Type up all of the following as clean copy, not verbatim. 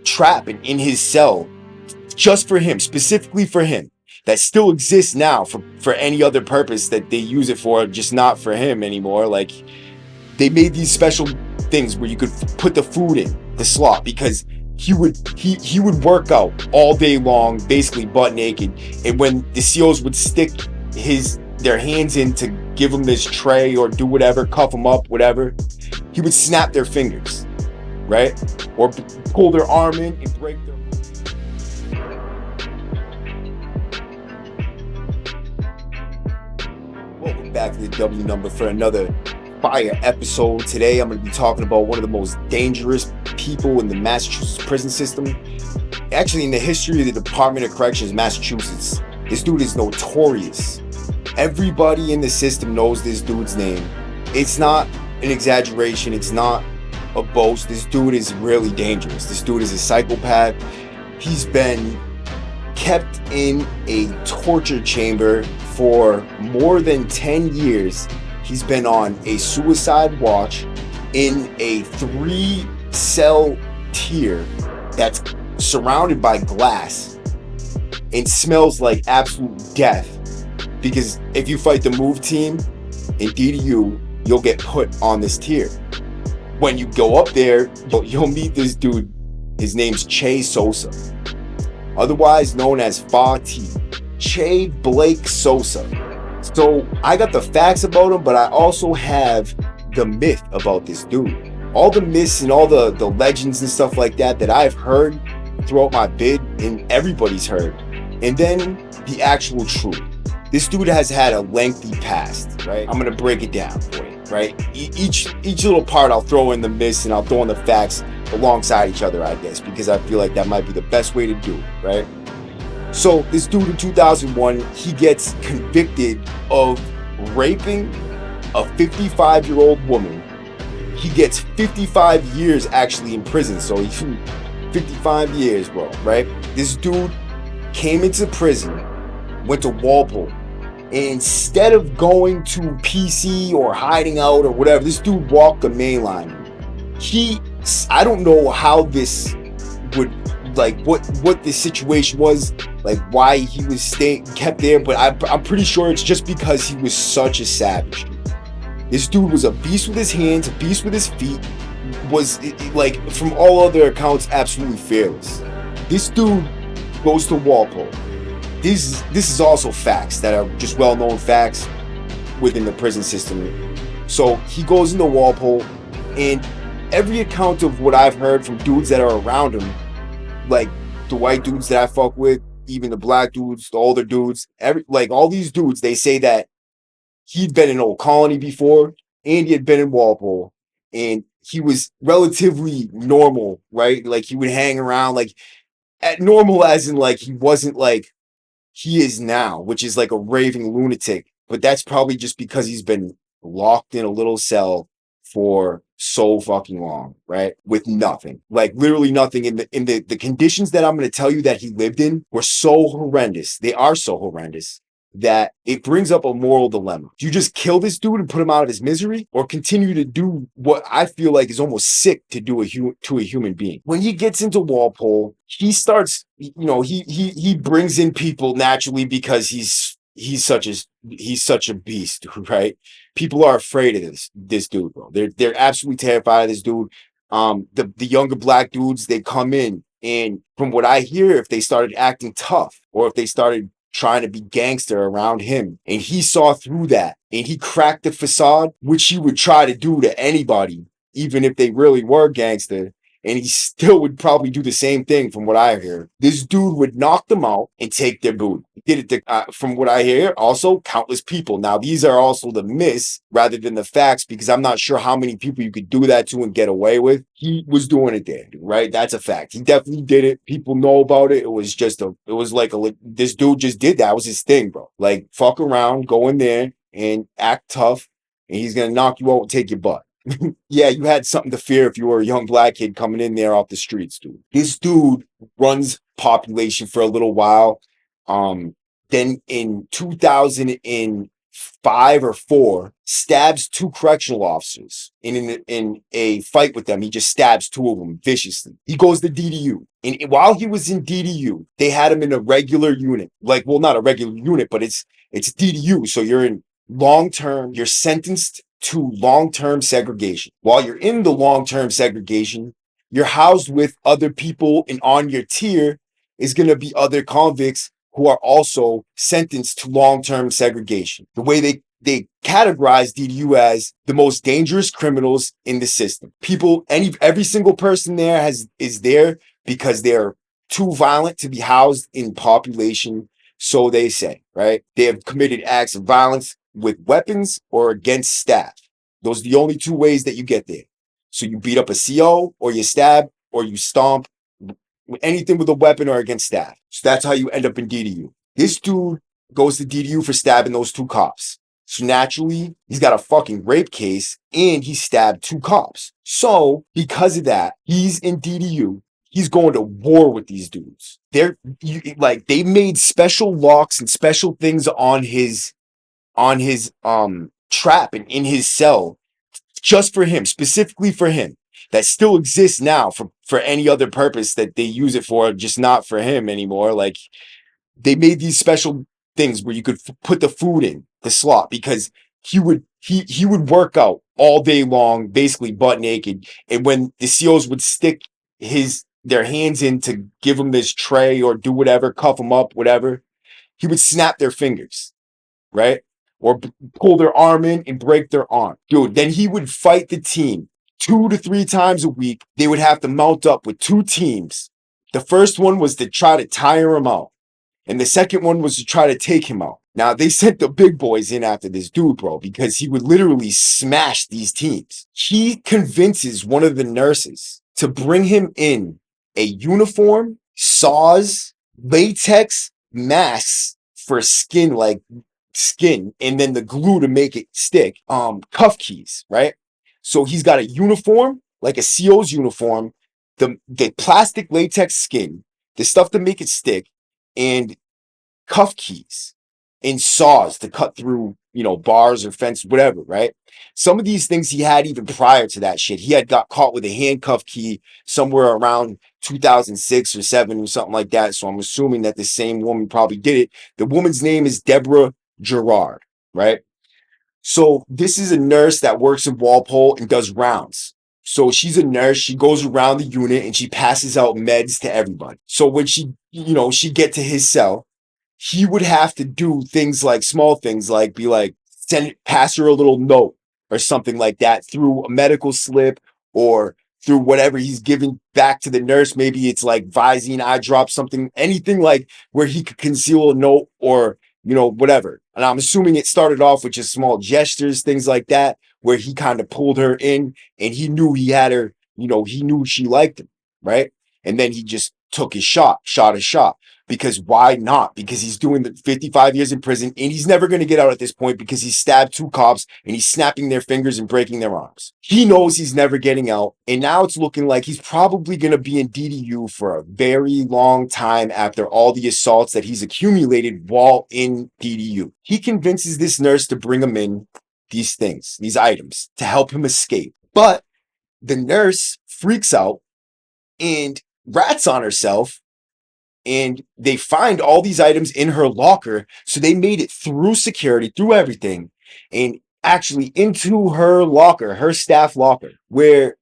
trap in his cell just for him, specifically for him, that still exists now for any other purpose that they use it for, just not for him anymore. Like, they made these special things where you could put the food in the slot, because he would work out all day long, basically butt naked, and when the SEALs would stick their hands in to give him this tray or do whatever, cuff him up, whatever, he would snap their fingers, right? Or pull their arm in and break their... Welcome back to the W Number for another fire episode. Today I'm going to be talking about one of the most dangerous people in the Massachusetts prison system. Actually, in the history of the Department of Corrections, Massachusetts, this dude is notorious. Everybody in the system knows this dude's name. It's not an exaggeration. It's not a boast. This dude is really dangerous. This dude is a psychopath. He's been kept in a torture chamber for more than 10 years. He's been on a suicide watch in a 3-cell tier that's surrounded by glass and smells like absolute death. Because if you fight the move team in DDU, you'll get put on this tier. When you go up there, you'll meet this dude. His name's Sosa, otherwise known as Fah-Tee. Che Blake Sosa. So I got the facts about him, but I also have the myth about this dude. All the myths and all the legends and stuff like that I've heard throughout my bid, and everybody's heard. And then the actual truth. This dude has had a lengthy past, right? I'm gonna break it down for you, right? Each little part I'll throw in the myths and I'll throw in the facts alongside each other, I guess, because I feel like that might be the best way to do it, right? So this dude in 2001, he gets convicted of raping a 55-year-old woman. He gets 55 years actually in prison. So he's 55 years, bro, right? This dude came into prison, went to Walpole, and instead of going to PC or hiding out or whatever, this dude walked the main line. I don't know how this would, like, what the situation was, like why he was kept there, but I'm pretty sure it's just because he was such a savage. This dude was a beast with his hands, a beast with his feet, was like, from all other accounts, absolutely fearless. This dude goes to Walpole. This is also facts that are just well-known facts within the prison system. So he goes into Walpole, and every account of what I've heard from dudes that are around him, like the white dudes that I fuck with, even the black dudes, the older dudes, like all these dudes, they say that he'd been in Old Colony before, and he had been in Walpole, and he was relatively normal, right? Like he would hang around, like at normal as in like he wasn't like he is now, which is like a raving lunatic. But that's probably just because he's been locked in a little cell for so fucking long, right? With nothing, like literally nothing. In the conditions that I'm going to tell you that he lived in were so horrendous. They are so horrendous that it brings up a moral dilemma. Do you just kill this dude and put him out of his misery, or continue to do what I feel like is almost sick to do to a human being? When he gets into Walpole, he starts, he brings in people naturally because he's such a beast, right? People are afraid of this dude, bro. They're absolutely terrified of this dude. The younger black dudes, they come in, and from what I hear, if they started acting tough, or if they started trying to be gangster around him, and he saw through that, and he cracked the facade, which he would try to do to anybody, even if they really were gangster, and he still would probably do the same thing. From what I hear, this dude would knock them out and take their booty. He did it to, from what I hear, also countless people. Now, these are also the myths rather than the facts, because I'm not sure how many people you could do that to and get away with. He was doing it there, right? That's a fact. He definitely did it. People know about it. It was this dude just did that. It was his thing, bro. Like, fuck around, go in there and act tough, and he's gonna knock you out and take your butt. Yeah, you had something to fear if you were a young black kid coming in there off the streets, dude. This dude runs population for a little while. Then in 2005, 5 or 4, stabs 2 correctional officers. In a fight with them, he just stabs 2 of them viciously. He goes to DDU. And while he was in DDU, they had him in a regular unit. Like, well, not a regular unit, but it's DDU. So you're in long-term, you're sentenced to long-term segregation. While you're in the long-term segregation, you're housed with other people, and on your tier is going to be other convicts who are also sentenced to long-term segregation. The way they categorize DDU as the most dangerous criminals in the system. Every single person there is there because they're too violent to be housed in population, so they say, right? They have committed acts of violence with weapons or against staff. Those are the only 2 ways that you get there. So you beat up a CO, or you stab, or you stomp, anything with a weapon or against staff. So that's how you end up in DDU. This dude goes to DDU for stabbing those 2 cops. So naturally, he's got a fucking rape case, and he stabbed 2 cops. So because of that, he's in DDU. He's going to war with these dudes. They made special locks and special things on his trap and in his cell just for him, specifically for him, that still exists now for any other purpose that they use it for, just not for him anymore. Like, they made these special things where you could put the food in the slot, because he would work out all day long, basically butt naked. And when the COs would stick their hands in to give him this tray or do whatever, cuff him up, whatever, he would snap their fingers, right? Or pull their arm in and break their arm. Dude, then he would fight the team 2 to 3 times a week. They would have to mount up with 2 teams. The first one was to try to tire him out, and the second one was to try to take him out. Now, they sent the big boys in after this dude, bro, because he would literally smash these teams. He convinces one of the nurses to bring him in a uniform, saws, latex masks for skin, and then the glue to make it stick, cuff keys, right? So he's got a uniform, like a CO's uniform, the plastic latex skin, the stuff to make it stick, and cuff keys and saws to cut through, bars or fence, whatever, right? Some of these things he had even prior to that shit. He had got caught with a handcuff key somewhere around 2006 or 7 or something like that. So I'm assuming that the same woman probably did it. The woman's name is Deborah Gerard, right? So this is a nurse that works in Walpole and does rounds. So she's a nurse. She goes around the unit and she passes out meds to everybody. So when she get to his cell, he would have to do things like small things, like pass her a little note or something like that through a medical slip or through whatever he's giving back to the nurse. Maybe it's like Visine, eye drop, something, anything like where he could conceal a note or, whatever. And I'm assuming it started off with just small gestures, things like that, where he kind of pulled her in and he knew he had her, he knew she liked him, right? And then he just took his shot a shot. Because why not? Because he's doing the 55 years in prison and he's never going to get out at this point because he stabbed 2 cops and he's snapping their fingers and breaking their arms. He knows he's never getting out. And now it's looking like he's probably going to be in DDU for a very long time after all the assaults that he's accumulated while in DDU. He convinces this nurse to bring him in these things, these items, to help him escape. But the nurse freaks out and rats on herself. And they find all these items in her locker. So they made it through security, through everything, and actually into her locker, her staff locker, where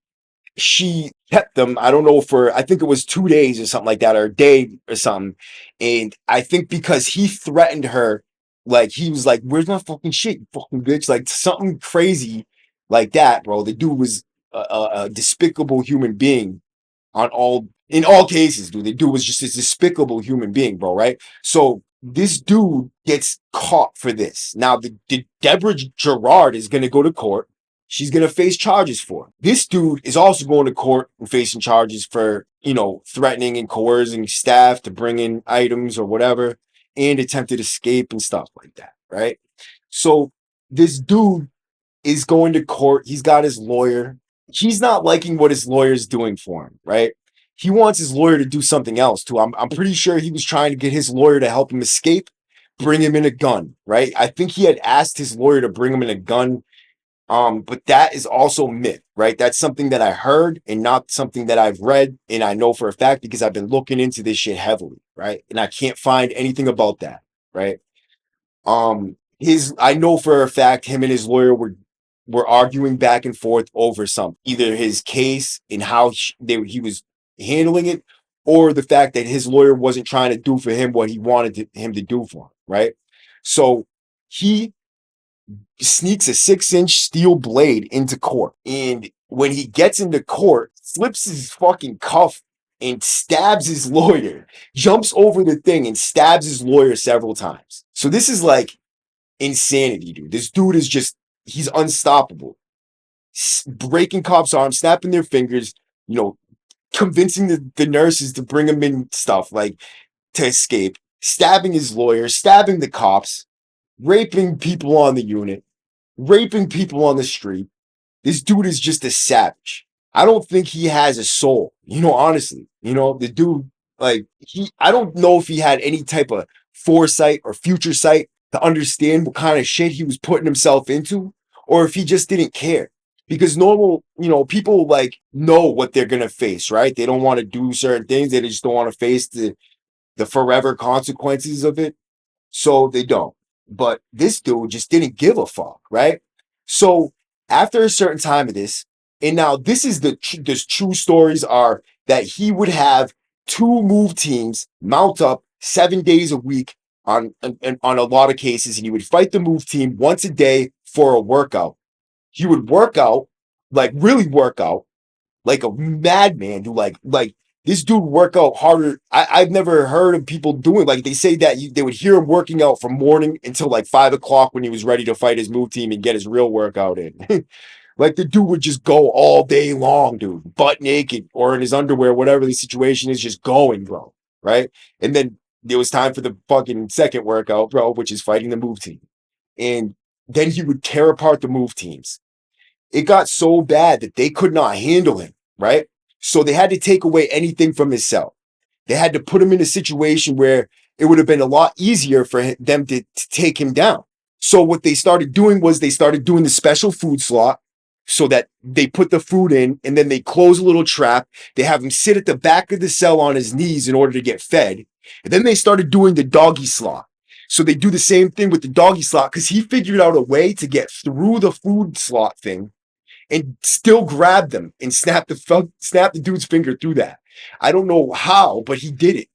she kept them. I don't know, I think it was 2 days or something like that, or a day or something. And I think because he threatened her, like he was like, "Where's my fucking shit, you fucking bitch?" Like something crazy like that, bro. The dude was a despicable human being in all cases, dude. The dude was just a despicable human being, bro, right? So this dude gets caught for this. Now, the Deborah Gerard is going to go to court. She's going to face charges for it. This dude is also going to court and facing charges for, threatening and coercing staff to bring in items or whatever, and attempted escape and stuff like that, right? So this dude is going to court. He's got his lawyer. He's not liking what his lawyer's doing for him, right? He wants his lawyer to do something else too. I'm pretty sure he was trying to get his lawyer to help him escape, bring him in a gun, right? I think he had asked his lawyer to bring him in a gun. But that is also myth, right? That's something that I heard and not something that I've read, and I know for a fact because I've been looking into this shit heavily, right? And I can't find anything about that, right? His I know for a fact him and his lawyer were arguing back and forth over something, either his case and how he was handling it, or the fact that his lawyer wasn't trying to do for him what he wanted him to do for him, right? So he sneaks a 6-inch steel blade into court. And when he gets into court, flips his fucking cuff and stabs his lawyer, jumps over the thing and stabs his lawyer several times. So this is like insanity, dude. This dude is just, he's unstoppable. Breaking cops' arms, snapping their fingers, you know, convincing the nurses to bring him in stuff like to escape, stabbing his lawyer, stabbing the cops, raping people on the unit, raping people on the street. This dude is just a savage. I don't think he has a soul, honestly. The dude, like, I don't know if he had any type of foresight or future sight to understand what kind of shit he was putting himself into, or if he just didn't care. Because normal, people like know what they're gonna face, right? They don't want to do certain things, they just don't want to face the forever consequences of it. So they don't. But this dude just didn't give a fuck, right? So after a certain time of this, and now this is the true stories are that he would have two move teams mount up 7 days a week on a lot of cases, and he would fight the move team once a day for a workout. He would work out, like really work out, like a madman do like this dude work out harder. I've never heard of people doing like they say that they would hear him working out from morning until like 5 o'clock when he was ready to fight his move team and get his real workout in. Like the dude would just go all day long, dude, butt naked or in his underwear, whatever the situation is, just going, bro. Right. And then there was time for the fucking second workout, bro, which is fighting the move team. And then he would tear apart the move teams. It got so bad that they could not handle him, right? So they had to take away anything from his cell. They had to put him in a situation where it would have been a lot easier for them to take him down. So what they started doing was they started doing the special food slot so that they put the food in and then they close a little trap. They have him sit at the back of the cell on his knees in order to get fed. And then they started doing the doggy slot. So they do the same thing with the doggy slot because he figured out a way to get through the food slot thing and still grab them and snap the dude's finger through that. I don't know how, but he did it.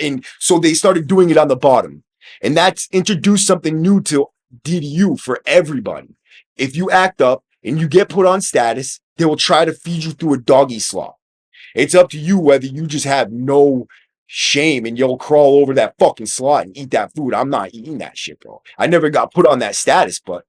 And so they started doing it on the bottom. And that's introduced something new to DDU for everybody. If you act up and you get put on status, they will try to feed you through a doggy slot. It's up to you whether you just have no shame and you'll crawl over that fucking slot and eat that food. I'm not eating that shit, bro. I never got put on that status, but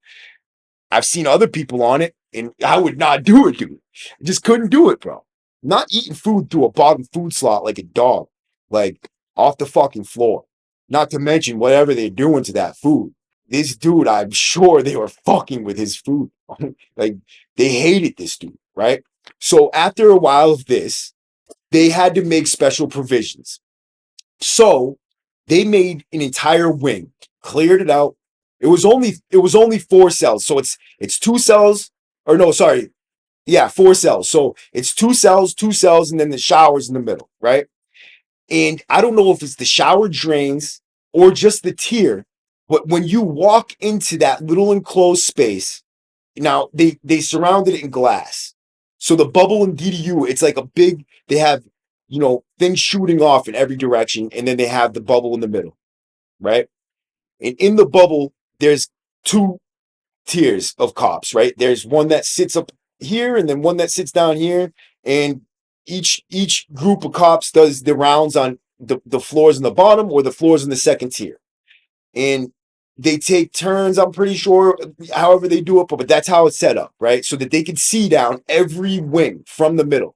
I've seen other people on it, and I would not do it, dude. I just couldn't do it, bro. Not eating food through a bottom food slot like a dog, like off the fucking floor. Not to mention whatever they're doing to that food. This dude, I'm sure they were fucking with his food. Like they hated this dude, right? So after a while of this, they had to make special provisions. So they made an entire wing, cleared it out. It was only 4 cells. So it's 2 cells, or no, sorry. Yeah, 4 cells. So it's 2 cells, and then the showers in the middle, right? And I don't know if it's the shower drains or just the tier, but when you walk into that little enclosed space, now they surrounded it in glass. So the bubble in DDU, it's like a big, they have, things shooting off in every direction, and then they have the bubble in the middle, right? And in the bubble, there's two tiers of cops, right? There's one that sits up here and then one that sits down here. And each group of cops does the rounds on the floors in the bottom or the floors in the second tier. And they take turns, I'm pretty sure, however they do it, but that's how it's set up, right? So that they can see down every wing from the middle.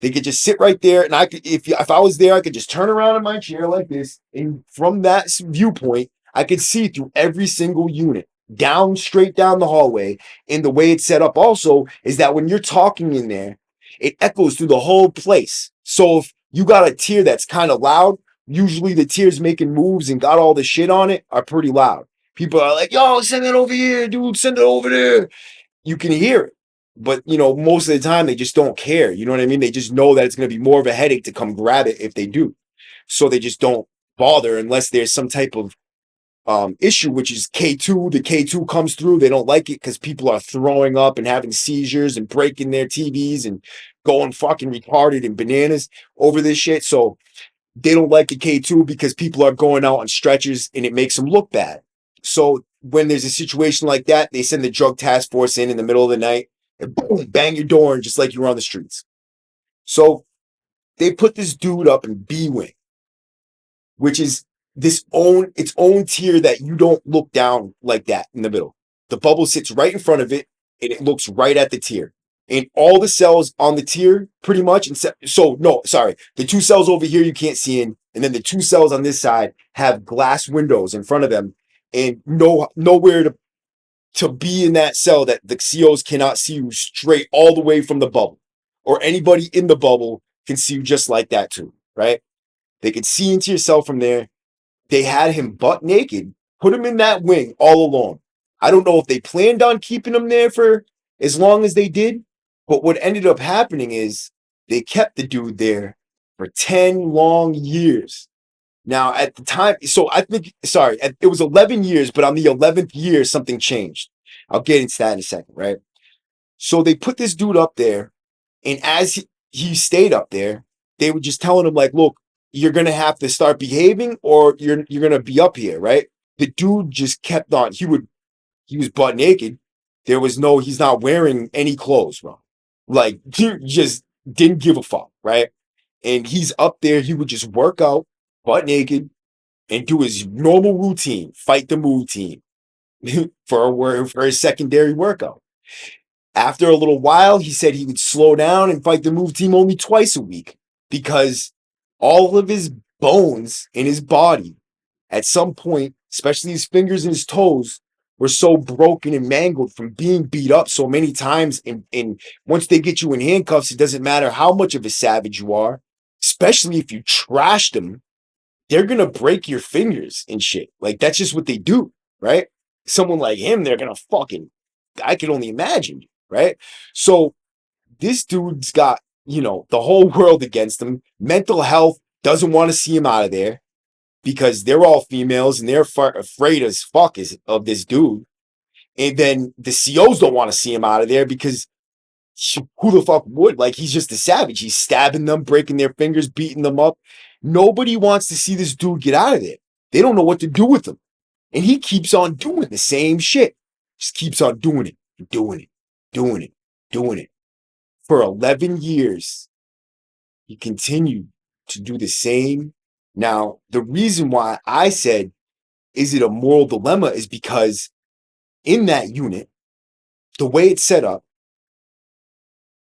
They could just sit right there, and I could, if I was there, I could just turn around in my chair like this, and from that viewpoint, I could see through every single unit, straight down the hallway. And the way it's set up also is that when you're talking in there, it echoes through the whole place. So if you got a tier that's kind of loud, usually the tiers making moves and got all the shit on it are pretty loud. People are like, yo, send it over here, dude, send it over there. You can hear it. But most of the time they just don't care. You know what I mean? They just know that it's gonna be more of a headache to come grab it if they do. So they just don't bother unless there's some type of issue, which is K2. The K2 comes through. They don't like it because people are throwing up and having seizures and breaking their TVs and going fucking retarded and bananas over this shit. So they don't like the K2 because people are going out on stretchers and it makes them look bad. So when there's a situation like that, they send the drug task force in the middle of the night and boom, bang your door and just like you were on the streets. So they put this dude up in B wing, which is its own tier that you don't look down like that in the middle. The bubble sits right in front of it and it looks right at the tier. And all the cells on the tier pretty much, the two cells over here you can't see in, and then the two cells on this side have glass windows in front of them and nowhere to be in that cell that the COs cannot see you straight all the way from the bubble. Or anybody in the bubble can see you just like that too, right? They could see into your cell from there. They had him butt naked, put him in that wing all alone. I don't know if they planned on keeping him there for as long as they did, but what ended up happening is they kept the dude there for 10 long years. Now, at the time, so I think, sorry, it was 11 years, but on the 11th year, something changed. I'll get into that in a second, right? So they put this dude up there, and as he stayed up there, they were just telling him, like, look, you're going to have to start behaving or you're going to be up here, right? The dude just kept on. He was butt naked. He's not wearing any clothes, bro. Like, he just didn't give a fuck, right? And he's up there. He would just work out butt naked and do his normal routine, fight the move team for his secondary workout. After a little while, he said he would slow down and fight the move team only twice a week because all of his bones in his body, at some point, especially his fingers and his toes, were so broken and mangled from being beat up so many times. And once they get you in handcuffs, it doesn't matter how much of a savage you are, especially if you trashed them, they're going to break your fingers and shit. Like, that's just what they do, right? Someone like him, they're going to I can only imagine, right? So this dude's got, the whole world against him. Mental health doesn't want to see him out of there because they're all females and they're afraid as fuck of this dude. And then the COs don't want to see him out of there because who the fuck would? Like, he's just a savage. He's stabbing them, breaking their fingers, beating them up. Nobody wants to see this dude get out of there. They don't know what to do with him. And he keeps on doing the same shit. Just keeps on doing it, doing it, doing it, doing it. For 11 years, he continued to do the same. Now, the reason why I said, is it a moral dilemma, is because in that unit, the way it's set up,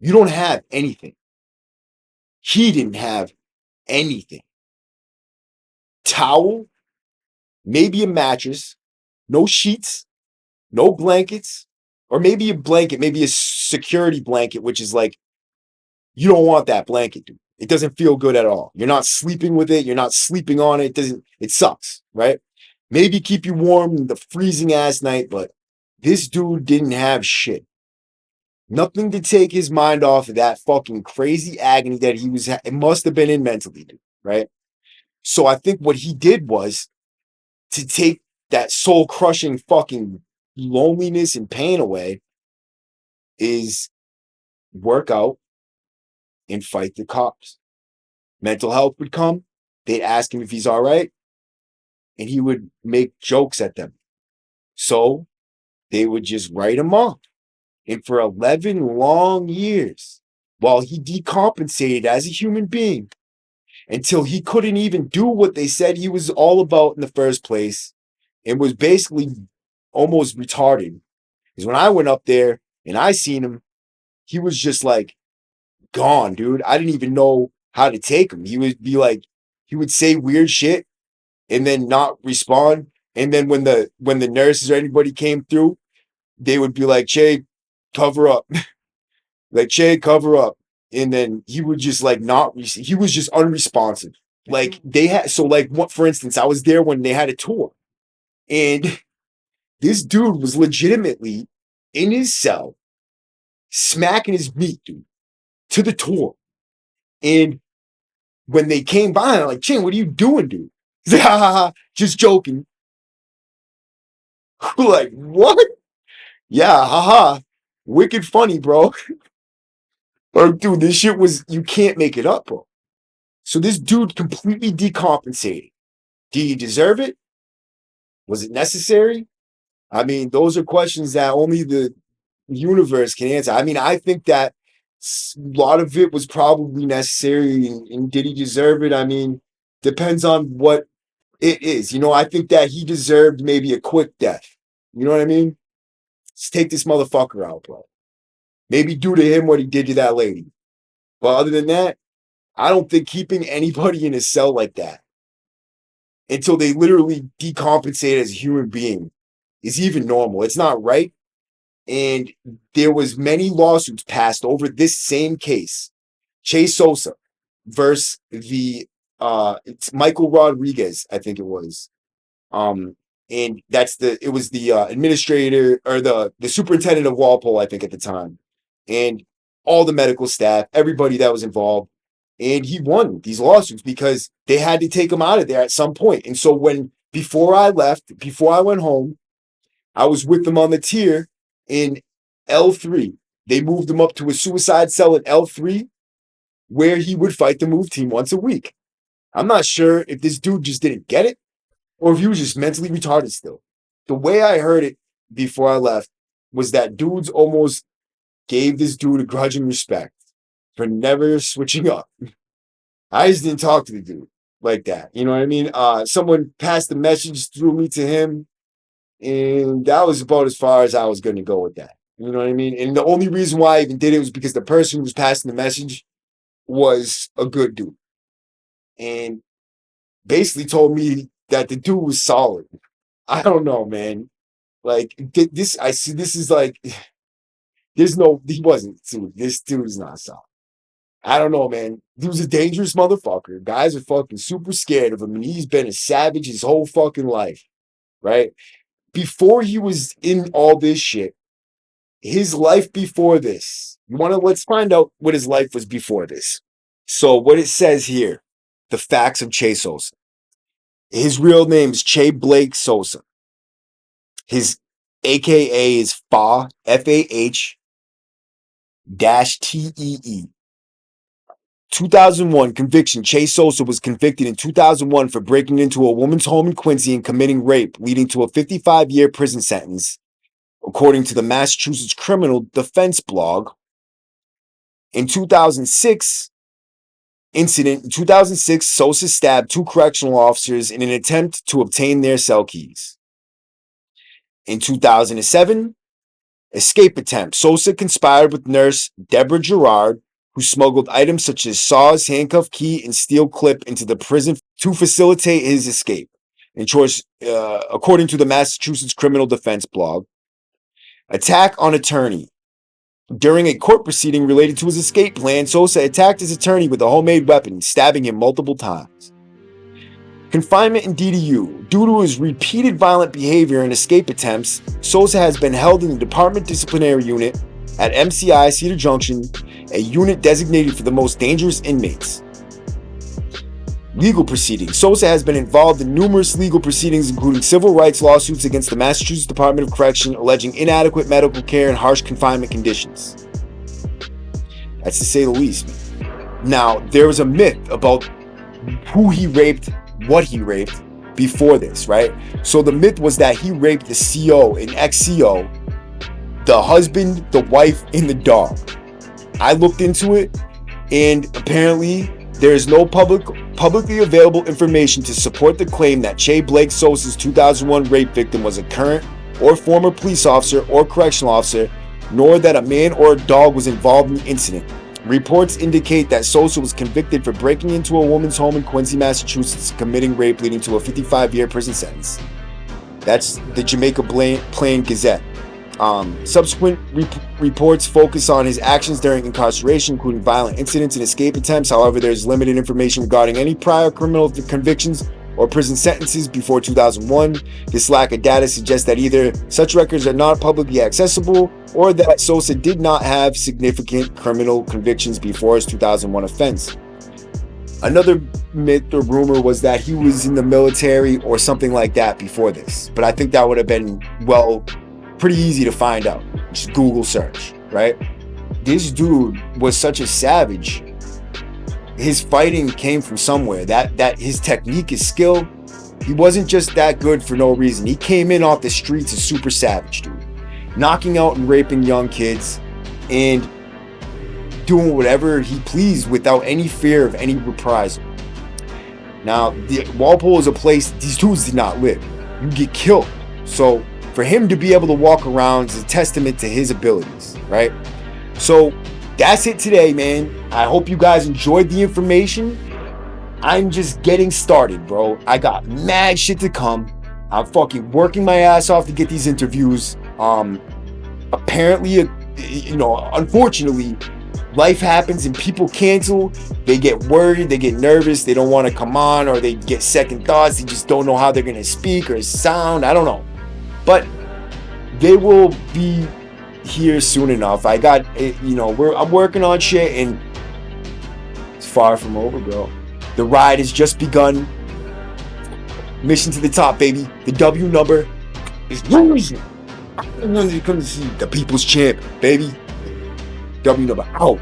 you don't have anything. He didn't have anything. Towel, maybe a mattress, no sheets, no blankets, or maybe a blanket, maybe a security blanket, which is like, you don't want that blanket, dude. It doesn't feel good at all. You're not sleeping with it. You're not sleeping on it. It sucks, right? Maybe keep you warm in the freezing ass night, but this dude didn't have shit. Nothing to take his mind off of that fucking crazy agony that it must have been in mentally, dude, right? So I think what he did was to take that soul crushing fucking loneliness and pain away is work out and fight the cops. Mental health would come. They'd ask him if he's all right. And he would make jokes at them. So they would just write him off. And for 11 long years, while he decompensated as a human being, until he couldn't even do what they said he was all about in the first place, and was basically almost retarded. Because when I went up there and I seen him, he was just like gone, dude. I didn't even know how to take him. He would say weird shit and then not respond. And then when the nurses or anybody came through, they would be like, Che, cover up. Like, Che, cover up. And then he would just like he was just unresponsive. Like they had, so like what, for instance, I was there when they had a tour, and this dude was legitimately in his cell smacking his meat, dude, to the tour. And when they came by, I'm like, Chin, what are you doing, dude? He's like, ha ha ha, just joking. Like, what? Yeah, haha. Wicked funny, bro. Like, dude, this shit was, you can't make it up, bro. So this dude completely decompensated. Do you deserve it? Was it necessary? I mean, those are questions that only the universe can answer. I mean, I think that a lot of it was probably necessary. And did he deserve it? I mean, depends on what it is. You know, I think that he deserved maybe a quick death. You know what I mean? Let's take this motherfucker out, bro. Maybe do to him what he did to that lady. But other than that, I don't think keeping anybody in a cell like that until they literally decompensate as a human being is even normal. It's not right. And there was many lawsuits passed over this same case. Sosa versus it's Michael Rodriguez, I think it was. And it was the administrator or the superintendent of Walpole, I think at the time, and all the medical staff, everybody that was involved. And he won these lawsuits because they had to take him out of there at some point. And so before I went home, I was with them on the tier in L3. They moved him up to a suicide cell in L3 where he would fight the move team once a week. I'm not sure if this dude just didn't get it or if he was just mentally retarded still. The way I heard it before I left was that dudes almost gave this dude a grudging respect for never switching up. I just didn't talk to the dude like that. You know what I mean? Someone passed the message through me to him, and that was about as far as I was going to go with that. You know what I mean? And the only reason why I even did it was because the person who was passing the message was a good dude. And basically told me that the dude was solid. I don't know, man. Like this, I see. This is like, he wasn't. Dude, this dude is not solid. I don't know, man. He was a dangerous motherfucker. Guys are fucking super scared of him, and he's been a savage his whole fucking life, right? Before he was in all this shit, his life before this. Let's find out what his life was before this. So what it says here, the facts of Che Sosa. His real name is Che Blake Sosa. His AKA is Fah, F-A-H -T-E-E. 2001 conviction. Che Sosa was convicted in 2001 for breaking into a woman's home in Quincy and committing rape, leading to a 55-year prison sentence, according to the Massachusetts Criminal Defense blog. In 2006, Sosa stabbed 2 correctional officers in an attempt to obtain their cell keys. In 2007, escape attempt. Sosa conspired with nurse Deborah Gerard, who smuggled items such as saws, handcuff key, and steel clip into the prison to facilitate his escape. According to the Massachusetts Criminal Defense blog. Attack on attorney. During a court proceeding related to his escape plan, Sosa attacked his attorney with a homemade weapon, stabbing him multiple times. Confinement in DDU. Due to his repeated violent behavior and escape attempts, Sosa has been held in the Department Disciplinary Unit at MCI Cedar Junction, a unit designated for the most dangerous inmates. Legal proceedings. Sosa has been involved in numerous legal proceedings, including civil rights lawsuits against the Massachusetts Department of Correction, alleging inadequate medical care and harsh confinement conditions. That's to say the least. Now, there was a myth about who he raped, what he raped before this, right? So the myth was that he raped the CO and ex-CO, the husband, the wife, and the dog. I looked into it, and apparently there is no publicly available information to support the claim that Che Blake Sosa's 2001 rape victim was a current or former police officer or correctional officer, nor that a man or a dog was involved in the incident. Reports indicate that Sosa was convicted for breaking into a woman's home in Quincy, Massachusetts, committing rape, leading to a 55-year prison sentence. That's the Jamaica Plain Gazette. Subsequent reports focus on his actions during incarceration, including violent incidents and escape attempts. However, there's limited information regarding any prior criminal convictions or prison sentences before 2001. This lack of data suggests that either such records are not publicly accessible or that Sosa did not have significant criminal convictions before his 2001 offense. Another myth or rumor was that he was in the military or something like that before this, but I think that would have been, well, pretty easy to find out. Just Google search, right? This dude was such a savage. His fighting came from somewhere. That his technique, his skill, he wasn't just that good for no reason. He came in off the streets a super savage, dude. Knocking out and raping young kids and doing whatever he pleased without any fear of any reprisal. Now, Walpole is a place these dudes did not live. You get killed. So for him to be able to walk around is a testament to his abilities, right? So that's it today, man. I hope you guys enjoyed the information. I'm just getting started, bro. I got mad shit to come. I'm fucking working my ass off to get these interviews. Apparently, unfortunately, life happens and people cancel. They get worried, they get nervous, they don't want to come on, or they get second thoughts. They just don't know how they're going to speak or sound. I don't know. But they will be here soon enough. I got, I'm working on shit and it's far from over, bro. The ride has just begun. Mission to the top, baby. The W number is losing. I'm going to come to see the people's champ, baby. W number out.